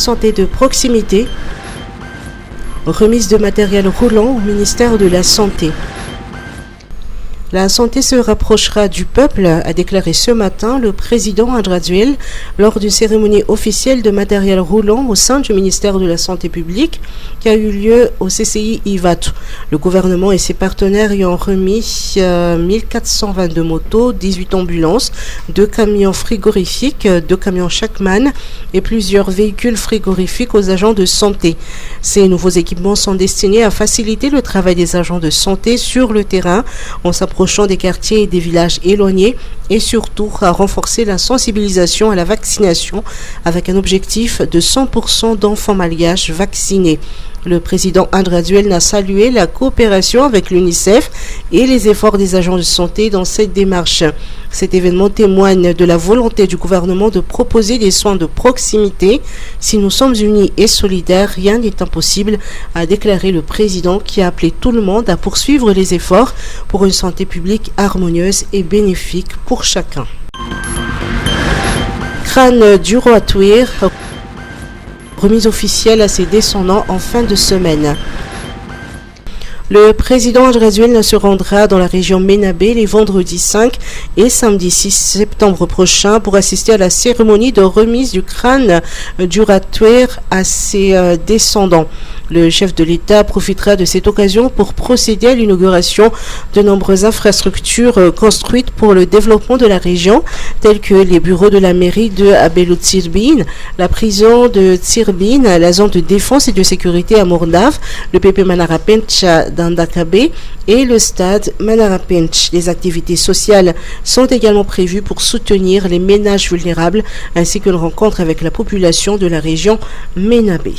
santé de proximité. Remise de matériel roulant au ministère de la Santé. La santé se rapprochera du peuple, a déclaré ce matin le président Andraduel lors d'une cérémonie officielle de matériel roulant au sein du ministère de la Santé publique qui a eu lieu au CCI Ivato. Le gouvernement et ses partenaires y ont remis 1422 motos, 18 ambulances, 2 camions frigorifiques, 2 camions Shackman et plusieurs véhicules frigorifiques aux agents de santé. Ces nouveaux équipements sont destinés à faciliter le travail des agents de santé sur le terrain en s'approchant des quartiers et des villages éloignés et surtout à renforcer la sensibilisation à la vaccination avec un objectif de 100% d'enfants malgaches vaccinés. Le président Andraduel a salué la coopération avec l'UNICEF et les efforts des agents de santé dans cette démarche. Cet événement témoigne de la volonté du gouvernement de proposer des soins de proximité. Si nous sommes unis et solidaires, rien n'est impossible, a déclaré le président qui a appelé tout le monde à poursuivre les efforts pour une santé publique harmonieuse et bénéfique pour chacun. Crâne du roi Touir. Remise officielle à ses descendants en fin de semaine. Le président Andraduel se rendra dans la région Ménabé les vendredis 5 et samedi 6 septembre prochains pour assister à la cérémonie de remise du crâne du roi Touir à ses descendants. Le chef de l'État profitera de cette occasion pour procéder à l'inauguration de nombreuses infrastructures construites pour le développement de la région, telles que les bureaux de la mairie de Abelo-Tsirbine, la prison de Tsirbine, la zone de défense et de sécurité à Mordav, le PP Manarapench d'Andakabe et le stade Manarapench. Les activités sociales sont également prévues pour soutenir les ménages vulnérables ainsi qu'une rencontre avec la population de la région Ménabé.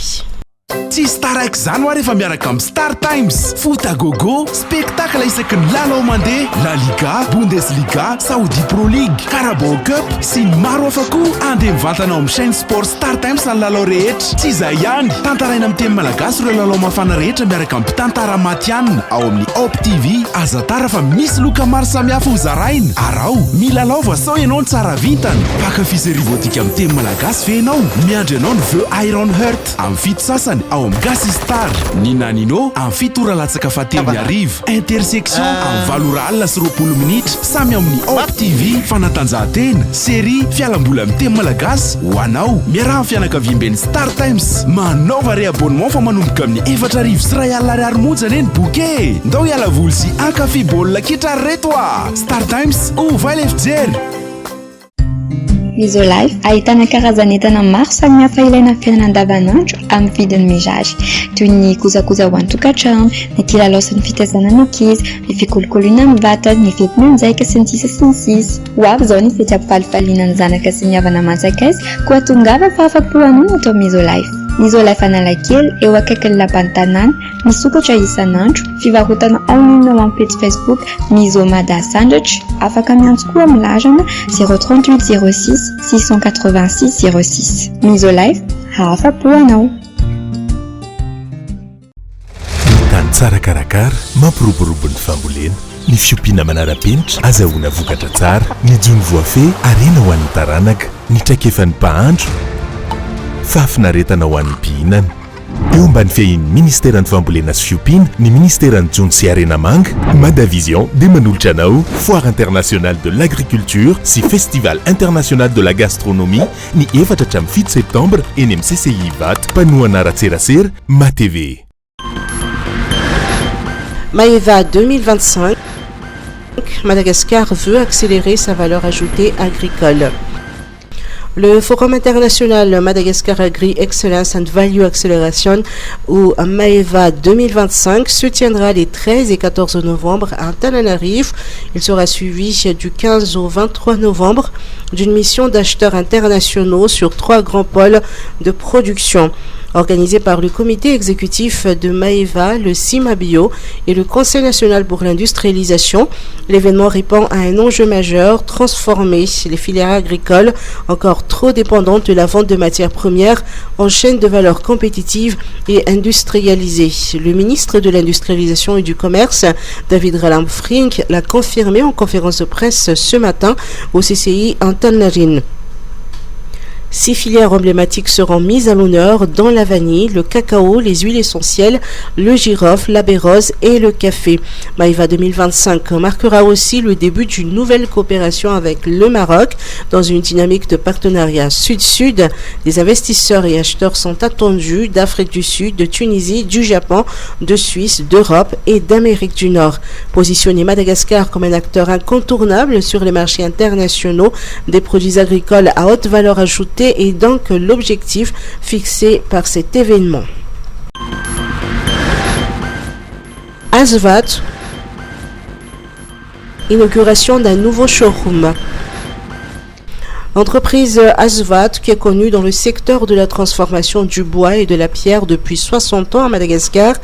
Tsy staraiky zany ho rehefa miaraka amin'ny Star Times. Foot à gogo, spectacle isaky ny lalao mandeha, La Liga, Bundesliga, Saudi Pro League, Carabao Cup sy ny maro hafa koa. Andeha mivantana ao amin'ny chaîne sport Star Times ny lalao rehetra. Tsy izay ihany, tantaraina amin'ny teny malagasy ireo lalao mafana rehetra miaraka amin'ny mpitantara matianina ao amin'ny Op TV. Aza tara fa misy loka maro samihafa ho zaraina. Arao, milalao voasao ianao ny tsara vintana. Pakafy rivotika amin'ny teny malagasy fe ianao. Miandry ianao ny veo Iron Heart amin'ny fito sasany ao amin'ny Gasy Star. Ninanino amin'ny fito ora latsaka fahatelo arivo. Intersection amin'ny 7 sy 20 minitra samy amin'ny Op TV. Fanatanjahantena, série, fialambola amin'ny teny malagasy ho anao. Miaraha amin'ny fianakaviam-ben'ny Star Times. Manaova re-abonnement fa manomboka amin'ny 4,00 sy 2 alina ariary monja eny boke. Ndao hiala voly sy ankafy baolina kitra reto a. Star Times, ovay le fijery. Isolife ahitana karazan'entana maro samihafa ilaina amin'ny fiainana andavanandro amin'ny vidiny mirary toy ny kojakoja ho an-tokantrano, ny kilalao sy ny fitaizana ankizy, ny fikolokoloina amin'ny vatana, ny fetim-monjaika sy ny sisa sy ny sisa. Ho avy izao ny fety ampifalifaliana ny zanaka sy ny havana manjakaiza koa tongava fa afa-po hanao atao amin'ny Isolife. Ny Isolife Analakely eo akaikin'ny lapan'ny tanàna, misokatra isan'andro, fivarotana online ao amin'ny page Facebook Misomada Sandratra, afaka miantso koa amin'ny larana 038 06 686 06. Isolife, afa-po anao. Tany tsara karakara, mampiroborobo ny fambolena. Ny fiompiana manara-penitra, azahoana vokatra tsara. Ny jony voafehy, arena ho an'ny taranaka. Ny traikefan'ny mpahandro, fahafinaretana ho an'ny mpihinana. Eo ambany fiahin'ny ministeran'ny fambolena sy fiompiana, ny ministeran'ny jony sy arena manga, Madavision dia manolotra anao Foire internationale de l'agriculture sy Festival international de la gastronomie ny 4-7 septembre eny amin'ny CCI Ivato. Panoana Ratserasera, MaTV. Maeva 2025, Madagascar veut accélérer sa valeur ajoutée agricole. Le Forum international Madagascar Agri Excellence and Value Acceleration ou Maeva 2025 se tiendra les 13 et 14 novembre à Antananarivo. Il sera suivi du 15 au 23 novembre d'une mission d'acheteurs internationaux sur 3 grands pôles de production. Organisé par le comité exécutif de Maeva, le CIMABio et le Conseil national pour l'industrialisation, l'événement répond à un enjeu majeur, transformer les filières agricoles encore trop dépendantes de la vente de matières premières en chaîne de valeur compétitive et industrialisée. Le ministre de l'Industrialisation et du Commerce, David Ralam-Frink, l'a confirmé en conférence de presse ce matin au CCI Antananarivo. 6 filières emblématiques seront mises à l'honneur, dont la vanille, le cacao, les huiles essentielles, le girofle, la baie rose et le café. Maïva 2025 marquera aussi le début d'une nouvelle coopération avec le Maroc dans une dynamique de partenariat sud-sud. Des investisseurs et acheteurs sont attendus d'Afrique du Sud, de Tunisie, du Japon, de Suisse, d'Europe et d'Amérique du Nord. Positionner Madagascar comme un acteur incontournable sur les marchés internationaux des produits agricoles à haute valeur ajoutée est donc l'objectif fixé par cet événement. Asvat, inauguration d'un nouveau showroom. L'entreprise Asvat, qui est connue dans le secteur de la transformation du bois et de la pierre depuis 60 ans à Madagascar,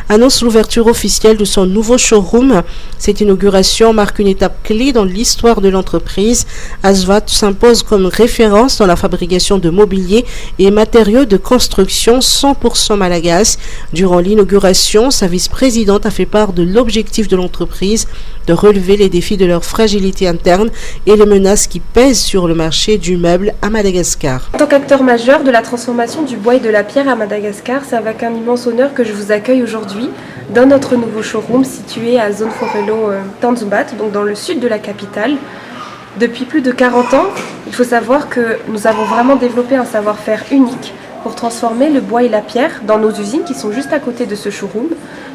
annonce l'ouverture officielle de son nouveau showroom. Cette inauguration marque une étape clé dans l'histoire de l'entreprise. Asvat s'impose comme référence dans la fabrication de mobilier et matériaux de construction 100% malagasy. Durant l'inauguration, sa vice-présidente a fait part de l'objectif de l'entreprise de relever les défis de leur fragilité interne et les menaces qui pèsent sur le marché du meuble à Madagascar. En tant qu'acteur majeur de la transformation du bois et de la pierre à Madagascar, c'est avec un immense honneur que je vous accueille aujourd'hui dans notre nouveau showroom situé à Zone Forelo Tanzumbat, donc dans le sud de la capitale. Depuis plus de 40 ans, il faut savoir que nous avons vraiment développé un savoir-faire unique pour transformer le bois et la pierre dans nos usines qui sont juste à côté de ce showroom,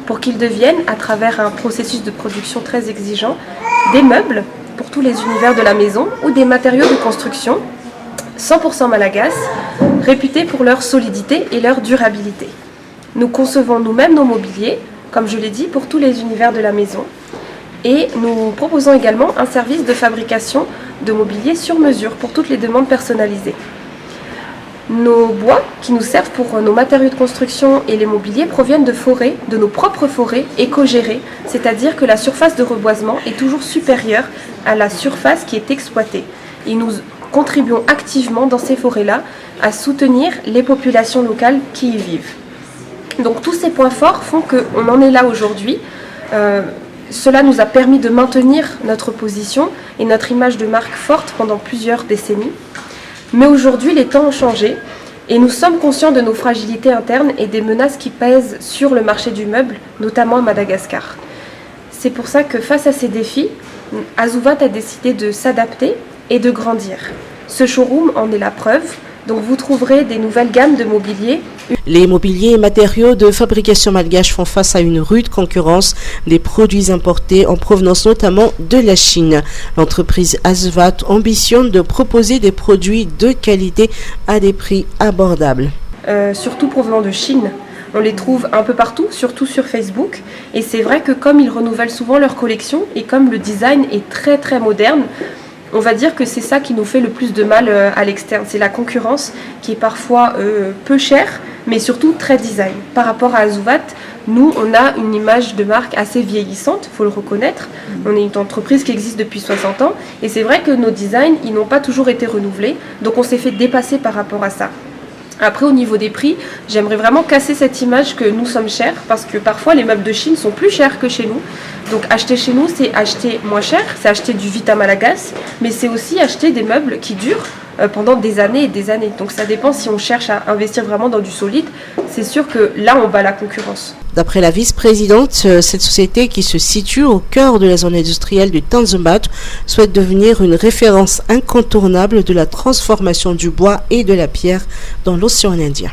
pour qu'ils deviennent, à travers un processus de production très exigeant, des meubles pour tous les univers de la maison ou des matériaux de construction 100% malagasy, réputés pour leur solidité et leur durabilité. Nous concevons nous-mêmes nos mobiliers, comme je l'ai dit, pour tous les univers de la maison. Et nous proposons également un service de fabrication de mobilier sur mesure pour toutes les demandes personnalisées. Nos bois qui nous servent pour nos matériaux de construction et les mobiliers proviennent de forêts, de nos propres forêts éco-gérées, c'est-à-dire que la surface de reboisement est toujours supérieure à la surface qui est exploitée. Et nous contribuons activement dans ces forêts-là à soutenir les populations locales qui y vivent. Donc tous ces points forts font qu'on en est là aujourd'hui. Cela nous a permis de maintenir notre position et notre image de marque forte pendant plusieurs décennies. Mais aujourd'hui, les temps ont changé et nous sommes conscients de nos fragilités internes et des menaces qui pèsent sur le marché du meuble, notamment à Madagascar. C'est pour ça que face à ces défis, Asvat a décidé de s'adapter et de grandir. Ce showroom en est la preuve. Donc vous trouverez des nouvelles gammes de mobilier. Les mobiliers et matériaux de fabrication malgache font face à une rude concurrence des produits importés en provenance notamment de la Chine. L'entreprise Asvat ambitionne de proposer des produits de qualité à des prix abordables. Surtout provenant de Chine. On les trouve un peu partout, surtout sur Facebook. Et c'est vrai que comme ils renouvellent souvent leur collection et comme le design est très très moderne, on va dire que c'est ça qui nous fait le plus de mal à l'externe. C'est la concurrence qui est parfois peu chère, mais surtout très design. Par rapport à Asvat, nous, on a une image de marque assez vieillissante, il faut le reconnaître. On est une entreprise qui existe depuis 60 ans. Et c'est vrai que nos designs, ils n'ont pas toujours été renouvelés. Donc on s'est fait dépasser par rapport à ça. Après, au niveau des prix, j'aimerais vraiment casser cette image que nous sommes chers, parce que parfois les meubles de Chine sont plus chers que chez nous. Donc acheter chez nous, c'est acheter moins cher, c'est acheter du Vita Malagasy, mais c'est aussi acheter des meubles qui durent pendant des années et des années. Donc ça dépend si on cherche à investir vraiment dans du solide. C'est sûr que là, on bat la concurrence. D'après la vice-présidente, cette société qui se situe au cœur de la zone industrielle du Tanzumbat souhaite devenir une référence incontournable de la transformation du bois et de la pierre dans l'océan Indien.